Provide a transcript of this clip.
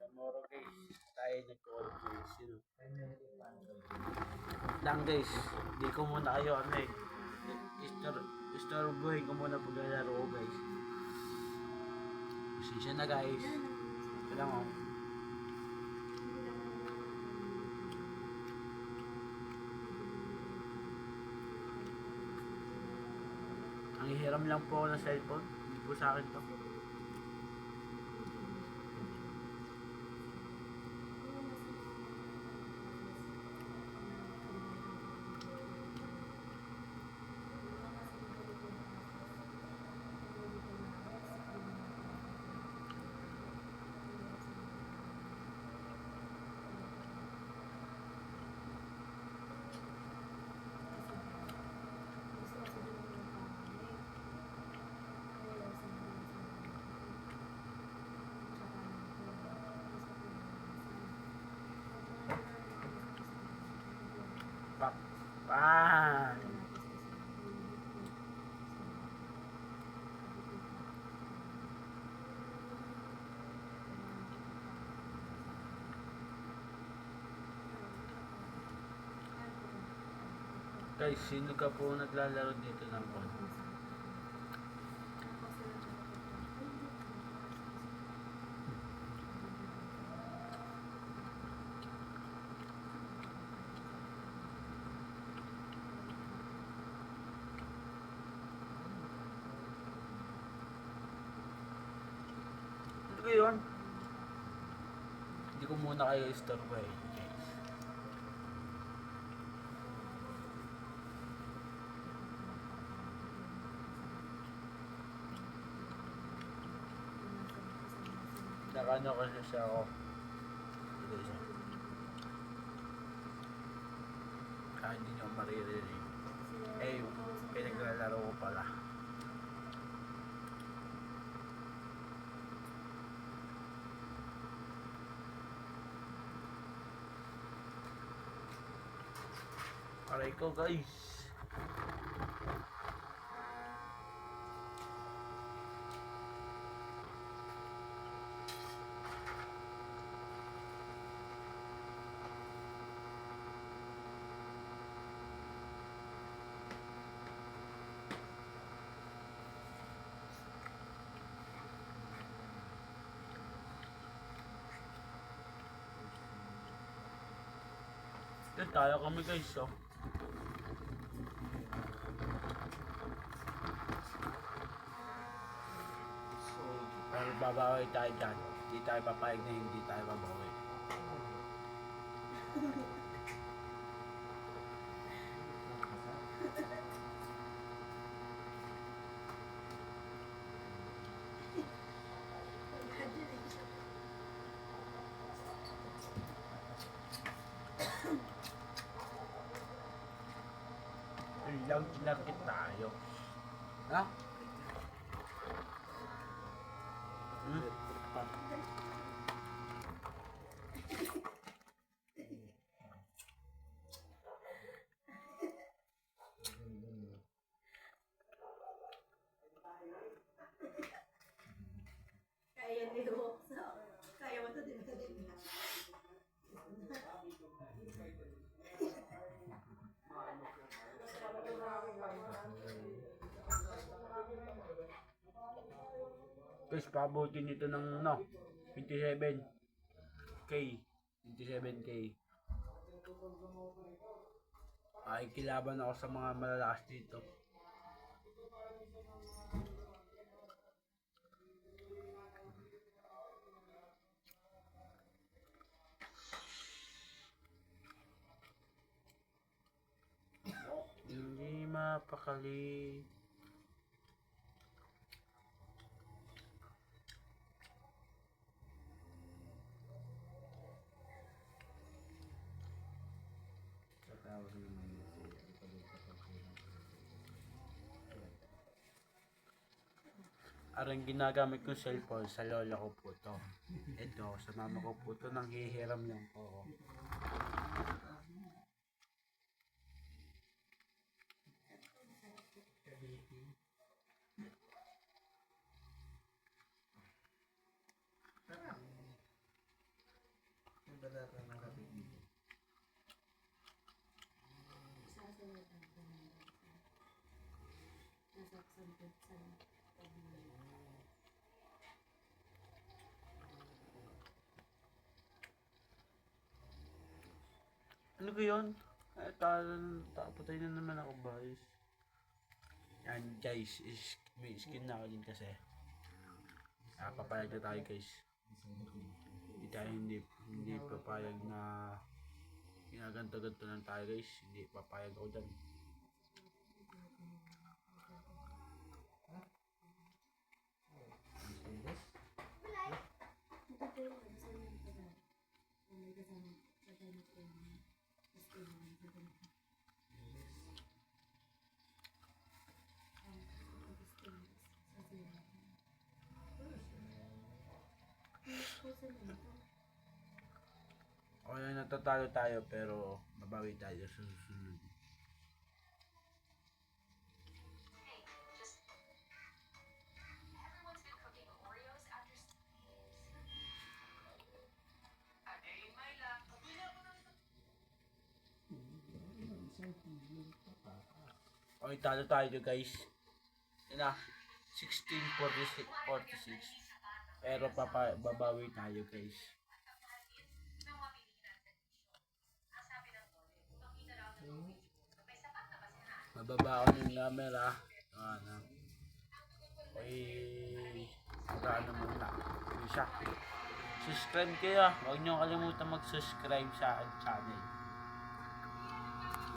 Tomorrow guys, tayo nag-conference yun. Lang guys, di ko muna kayo ano eh. Istorbohin ko muna paglalaro ko guys. Pasensya na guys. Ito lang oh. Ang hihiram lang po ako ng cellphone. Hindi po sa akin to. Pakpan! Guys, sino ka po naglalaro dito ng phone? Ano ba yun? Hindi ko muna kayo istorbo eh. Guys. Nakano kasi siya ako. Guys. Hindi nyo maririnig. Eh, pinaglalaro ko pala. Aray ko guys. Yan tayo kami guys oh. So, pero babawi tayo dyan. Hindi tayo papayag na hindi tayo babawi. Lagkit tayo. Ha? Kaya niyo. Kaya mo to din. Guys, pabutin nito ng no, 27K. 27K. Ay, kilaban ako sa mga malalakas dito. Hindi mapakali. Arang ginagamit kong cellphone sa lola ko po to. Ito, sa mama ko po to, nang hihiram lang po ako. Maganda ng kapit dito. Sasalatan ko na. Nasa sampot sa Ano ba yun? Tapatay na naman ako, guys. Yan, guys. May skin na ako din kasi. Papayag na tayo, guys. Hindi tayo hindi papayag na ginaganto-ganto lang tayo, guys. Hindi papayag ako dyan. Okay, natatalo tayo pero mabawi tayo sa susunod. Okay, talo tayo guys. Yan na, 16-46. Pero babawi tayo guys. Mababa ako ng camera. Ano. Okay. Ano muna. Isa. Subscribe kayo. Huwag niyo kalimutan mag-subscribe sa channel.